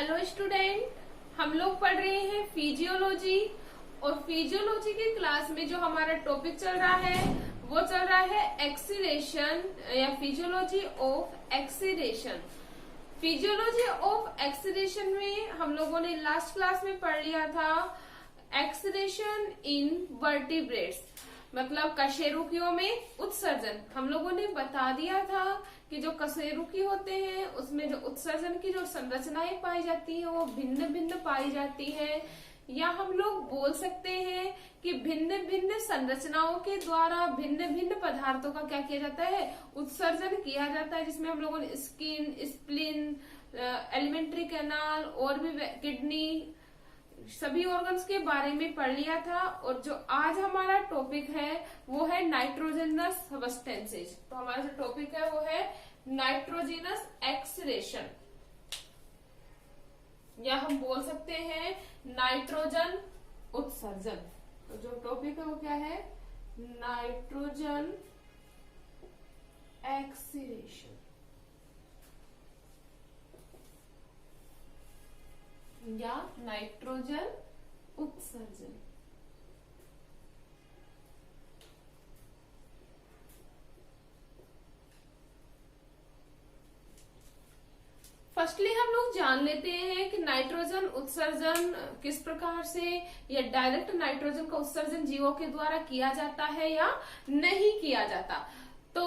Hello student, हम लोग पढ़ रहे हैं फिजियोलॉजी। और फिजियोलॉजी की क्लास में जो हमारा टॉपिक चल रहा है वो चल रहा है एक्सीलरेशन या physiology of acceleration. Physiology of acceleration में हम लोगों ने लास्ट क्लास में पढ़ लिया था एक्सीलरेशन इन वर्टिब्रेट्स, मतलब कशेरुकियों में उत्सर्जन। हम लोगों ने बता दिया था कि जो कशेरुकी होते हैं उसमें जो उत्सर्जन की जो संरचनाएं पाई जाती हैं वो भिन्न भिन्न पाई जाती है, या हम लोग बोल सकते हैं कि भिन्न भिन्न संरचनाओं के द्वारा भिन्न भिन्न पदार्थों का क्या किया जाता है, उत्सर्जन किया जाता है। जिसमें हम लोगों ने स्किन, स्प्लिन, एलिमेंट्री कैनाल और भी किडनी, सभी ऑर्गन्स के बारे में पढ़ लिया था। और जो आज हमारा टॉपिक है वो है नाइट्रोजनस सब्सटेंसेज। तो हमारा जो टॉपिक है वो है नाइट्रोजनस एक्सीलरेशन, या हम बोल सकते हैं नाइट्रोजन उत्सर्जन। तो जो टॉपिक है वो क्या है, नाइट्रोजन एक्सीलरेशन या नाइट्रोजन उत्सर्जन। फर्स्टली हम लोग जान लेते हैं कि नाइट्रोजन उत्सर्जन किस प्रकार से, या डायरेक्ट नाइट्रोजन का उत्सर्जन जीवों के द्वारा किया जाता है या नहीं किया जाता। तो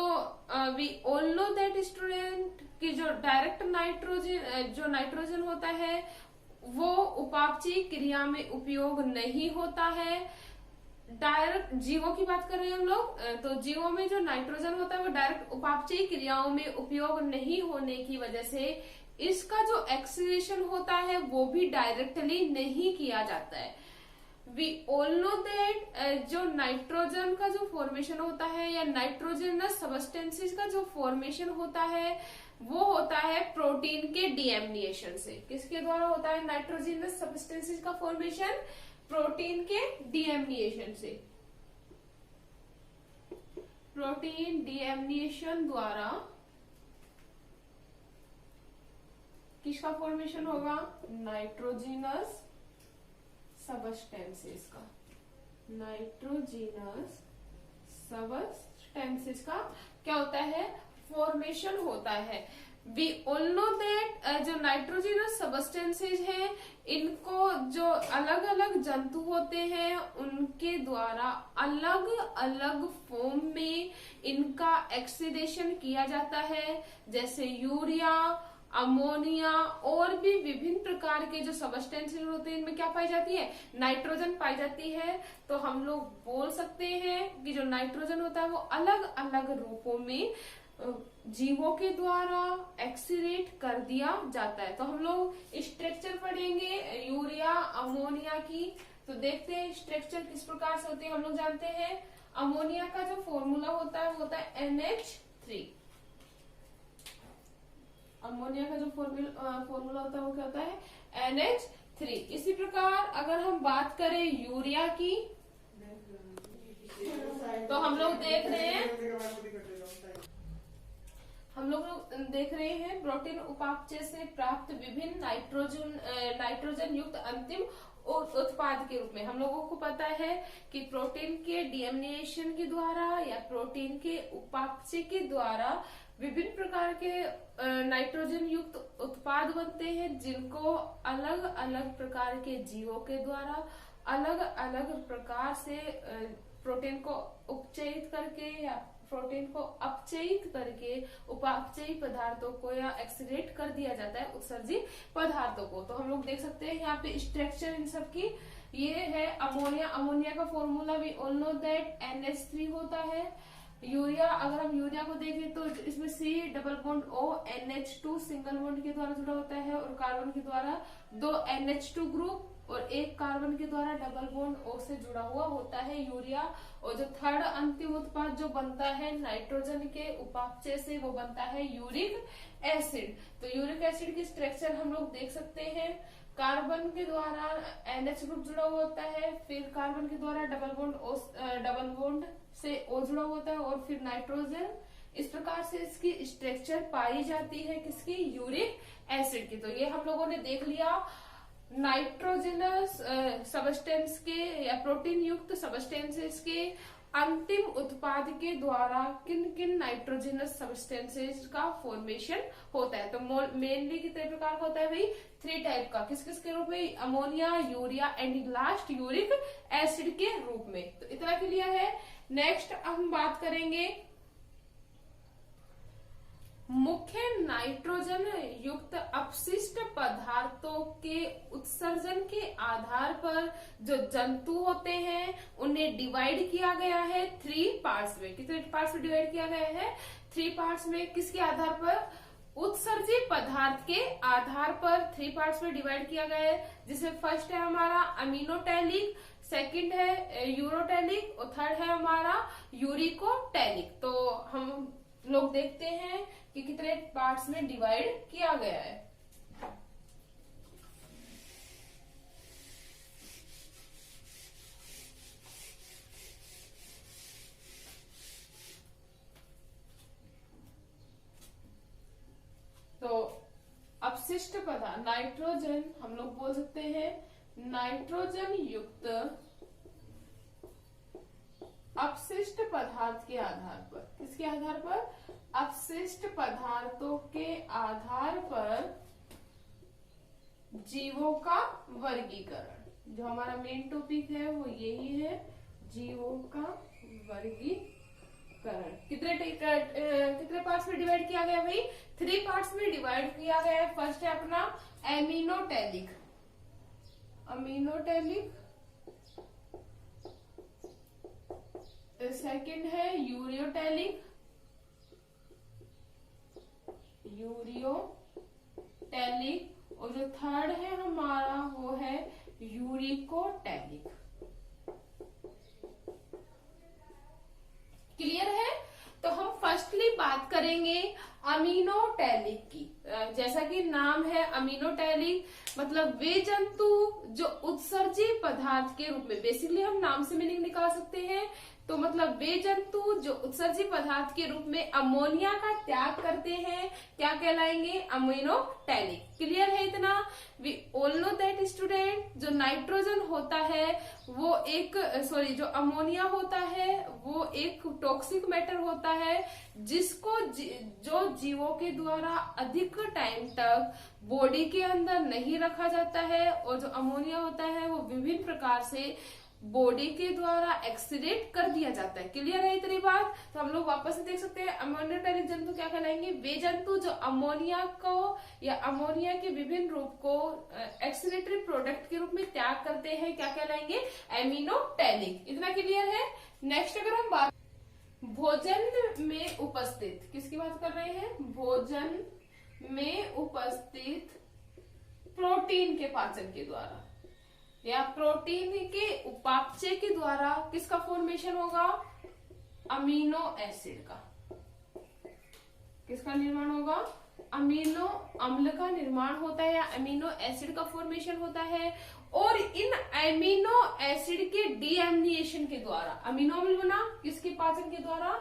we all know that student कि जो डायरेक्ट नाइट्रोजन होता है वो उपापचयी क्रिया में उपयोग नहीं होता है। डायरेक्ट जीवों की बात कर रहे हैं हम लोग, तो जीवों में जो नाइट्रोजन होता है वो डायरेक्ट उपापचयी क्रियाओं में उपयोग नहीं होने की वजह से इसका जो एक्सीलरेशन होता है वो भी डायरेक्टली नहीं किया जाता है। वी ऑल नो दैट जो नाइट्रोजन का जो फॉर्मेशन होता है या नाइट्रोजनस सब्सटेंसेस का जो फॉर्मेशन होता है वो होता है प्रोटीन के डीएमिनेशन से। किसके द्वारा होता है नाइट्रोजनस सब्सटेंसेस का फॉर्मेशन? प्रोटीन के डीएमिनेशन से। प्रोटीन डीएमिनेशन द्वारा किसका फॉर्मेशन होगा? नाइट्रोजनस सब्सटेंसेस का। नाइट्रोजनस सब्सटेंसेस का क्या होता है? फॉर्मेशन होता है। वी ऑल नो दैट जो नाइट्रोजनस सब्सटेंसेज हैं इनको जो अलग अलग जंतु होते हैं उनके द्वारा अलग अलग फॉर्म में इनका एक्सीडेशन किया जाता है। जैसे यूरिया, अमोनिया और भी विभिन्न प्रकार के जो सब्सटेंसेज होते हैं इनमें क्या पाई जाती है? नाइट्रोजन पाई जाती है। तो हम लोग बोल सकते हैं कि जो नाइट्रोजन होता है वो अलग अलग रूपों में जीवों के द्वारा एक्सीलेट कर दिया जाता है। तो हम लोग स्ट्रक्चर पढ़ेंगे यूरिया, अमोनिया की। तो देखते हैं स्ट्रक्चर किस प्रकार से होते हैं। हम लोग जानते हैं अमोनिया का जो फॉर्मूला होता है वो होता है NH3। अमोनिया का जो फॉर्मूला होता है वो क्या होता है? NH3। इसी प्रकार अगर हम बात करें यूरिया की तो हम लोग देख रहे हैं प्रोटीन उपापचय से प्राप्त विभिन्न नाइट्रोजन युक्त अंतिम उत्पाद के रूप में। हम लोगों को पता है कि प्रोटीन के डीएमिनेशन के द्वारा या प्रोटीन के उपापचय के द्वारा विभिन्न प्रकार के नाइट्रोजन युक्त उत्पाद बनते हैं जिनको अलग अलग प्रकार के जीवों के द्वारा अलग अलग प्रकार से प्रोटीन को उपचयित करके या प्रोटीन को अपचयित करके उपापचयी पदार्थों को या एक्सीलेट कर दिया जाता है उत्सर्जित पदार्थों को। तो हम लोग देख सकते हैं यहाँ पे स्ट्रक्चर इन सब की। ये है अमोनिया। अमोनिया का formula we all know that NH3 होता है। यूरिया, अगर हम यूरिया को देखें तो इसमें C double bond O, NH2 single bond के द्वारा जुड़ा होता है और कार्बन के द्वारा 2 NH2 ग्रुप और एक कार्बन के द्वारा डबल बॉन्ड O से जुड़ा हुआ होता है यूरिया। और जो थर्ड अंतिम उत्पाद जो बनता है नाइट्रोजन के उपापचय से वो बनता है यूरिक एसिड। तो यूरिक एसिड की स्ट्रक्चर हम लोग देख सकते हैं। कार्बन के द्वारा NH ग्रुप जुड़ा हुआ होता है, फिर कार्बन के द्वारा डबल बॉन्ड से O जुड़ा होता है और फिर नाइट्रोजन इस प्रकार से इसकी स्ट्रक्चर पाई जाती है किसकी, यूरिक एसिड की। तो ये हम लोगों ने देख लिया नाइट्रोजनस सबस्टेंस के या प्रोटीन युक्त सबस्टेंसेस के अंतिम उत्पाद के द्वारा किन किन नाइट्रोजनस सबस्टेंसेस का फॉर्मेशन होता है। तो मेनली कितने प्रकार का होता है भाई, 3 टाइप का। किस किस के रूप में, ammonia, urea and last uric acid के रूप में। तो इतना क्लियर है। नेक्स्ट हम बात करेंगे मुख्य नाइट्रोजन युक्त अपशिष्ट पदार्थों के उत्सर्जन के आधार पर जो जंतु होते हैं उन्हें डिवाइड किया गया है 3 पार्ट्स में। कितने पार्ट्स में डिवाइड किया गया है, 3 पार्ट्स में। किसके आधार पर, उत्सर्जित पदार्थ के आधार पर 3 पार्ट्स में डिवाइड किया गया है, जिसमें फर्स्ट है हमारा अमीनोटैलिक, सेकंड है यूरोटैलिक और थर्ड है हमारा यूरिकोटैलिक। तो हम लोग देखते हैं कि कितने पार्ट्स में डिवाइड किया गया है। तो अपशिष्ट पदार्थ नाइट्रोजन हम लोग बोल सकते हैं नाइट्रोजन युक्त अपशिष्ट पदार्थ के आधार पर। किसके आधार पर, अपशिष्ट पदार्थों के आधार पर जीवों का वर्गीकरण। जो हमारा मेन टॉपिक है वो यही है, जीवों का वर्गीकरण। कितने पार्ट्स में डिवाइड किया गया भाई, 3 पार्ट्स में डिवाइड किया गया है। फर्स्ट है अपना एमिनोटैलिक, सेकंड है यूरियोटैलिक, और जो थर्ड है हमारा वो है यूरिकोटैलिक। क्लियर है। तो हम फर्स्टली बात करेंगे अमीनोटैलिक की। जैसा कि नाम है अमीनोटैलिक, मतलब वे जंतु जो उत्सर्जित पदार्थ के रूप में, बेसिकली हम नाम से मीनिंग निकाल सकते हैं। तो मतलब वे जंतु जो उत्सर्जित पदार्थ के रूप में अमोनिया का त्याग करते हैं क्या कहलाएंगे, अमीनोटैलिक। क्लियर है इतना। We all know that student, जो नाइट्रोजन होता है वो एक जो अमोनिया होता है वो एक टॉक्सिक मैटर होता है, जिसको जो जीवों के द्वारा अधिक टाइम तक बॉडी के अंदर नहीं रखा जाता है। और जो अमोनिया होता है वो विभिन्न प्रकार से बॉडी के द्वारा एक्सीडेट कर दिया जाता है। क्लियर है इतनी बात। तो हम लोग वापस से देख सकते हैं अमोनियोटैलिक जंतु क्या कहलाएंगे, वे जंतु जो अमोनिया को या अमोनिया के विभिन्न रूप को एक्सीलेटरी प्रोडक्ट के रूप में त्याग करते हैं क्या कहलाएंगे, एमिनोटैलिक। इतना क्लियर है। नेक्स्ट अगर हम बात भोजन में उपस्थित, किसकी बात कर रहे हैं, भोजन में उपस्थित प्रोटीन के पाचन के द्वारा या प्रोटीन के उपापचय के द्वारा किसका फॉर्मेशन होगा, अमीनो एसिड का। किसका निर्माण होगा, अमीनो अम्ल का निर्माण होता है या अमीनो एसिड का फॉर्मेशन होता है। और इन अमीनो एसिड के डीएमिनेशन के द्वारा, अमीनो अम्ल बना किसके पाचन के द्वारा,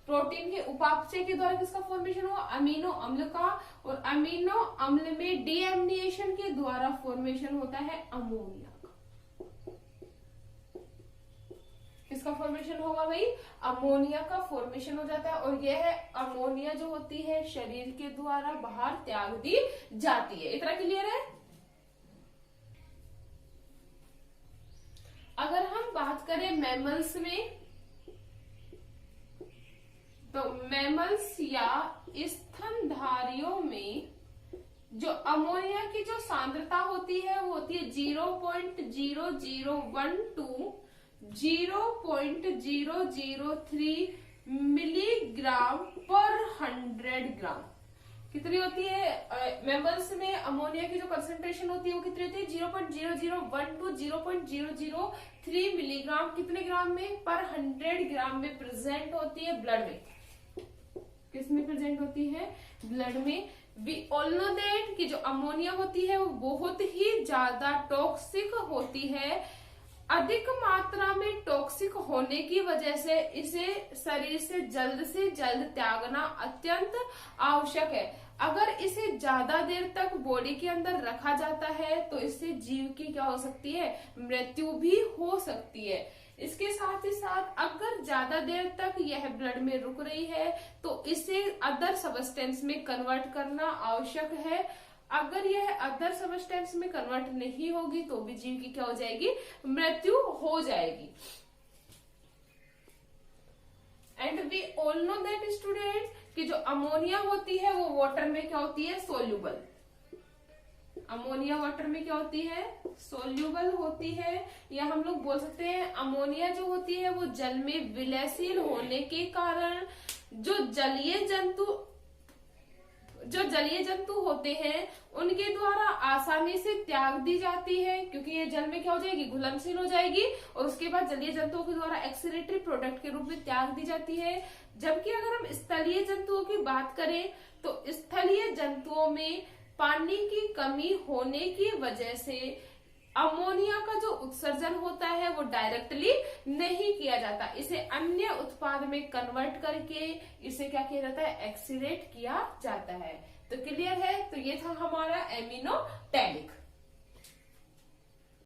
प्रोटीन के उपापचय के द्वारा किसका फॉर्मेशन हुआ, अमीनो अम्ल का। और अमीनो अम्ल में डीएमिनेशन के द्वारा फॉर्मेशन होता है अमोनिया। किसका फॉर्मेशन होगा भाई, अमोनिया का फॉर्मेशन हो जाता है। और यह अमोनिया जो होती है शरीर के द्वारा बाहर त्याग दी जाती है। इतना क्लियर है। अगर हम बात करें मैमल्स में, तो मैमल्स या स्तनधारियों में जो अमोनिया की जो सांद्रता होती है वो होती है 0.0012 to 0.003 मिलीग्राम पर 100 ग्राम। कितनी होती है मैमल्स में अमोनिया की जो कंसेंट्रेशन होती है वो कितनी होती है 0.001 to 0.003 मिलीग्राम कितने ग्राम में, पर 100 ग्राम में प्रेजेंट होती है ब्लड में। किसमें प्रेजेंट होती है, ब्लड में। वी ऑल नो दैट कि जो अमोनिया होती है वो बहुत ही ज्यादा टॉक्सिक होती है अधिक मात्रा में टॉक्सिक होने की वजह से इसे शरीर से जल्द त्यागना अत्यंत आवश्यक है। अगर इसे ज्यादा देर तक बॉडी के अंदर रखा जाता है तो इससे जीव की क्या हो सकती है, मृत्यु भी हो सकती है। इसके साथ ही साथ अगर ज्यादा देर तक यह ब्लड में रुक रही है तो इसे अदर सबस्टेंस में कन्वर्ट करना आवश्यक है। अगर यह अदर सबस्टेंस में कन्वर्ट नहीं होगी तो भी जीव की क्या हो जाएगी, मृत्यु हो जाएगी। And we all know that student कि जो अमोनिया होती है वो वाटर में क्या होती है, सोल्यूबल। अमोनिया वाटर में क्या होती है, सोल्यूबल होती है। या हम लोग बोल सकते हैं अमोनिया जो होती है वो जल में विलयशील होने के कारण जो जलीय जंतु होते हैं उनके द्वारा आसानी से त्याग दी जाती है, क्योंकि ये जल में क्या हो जाएगी, घुलनशील हो जाएगी और उसके बाद जलीय जंतुओं के द्वारा एक्सक्रीटरी प्रोडक्ट के रूप में त्याग दी जाती है। जबकि अगर हम स्थलीय जंतुओं की बात करें तो स्थलीय जंतुओं में पानी की कमी होने की वजह से अमोनिया का जो उत्सर्जन होता है वो डायरेक्टली नहीं किया जाता, इसे अन्य उत्पाद में कन्वर्ट करके इसे क्या किया जाता है, एक्सीरेट किया जाता है। तो क्लियर है, तो ये था हमारा एमिनो टैलिक।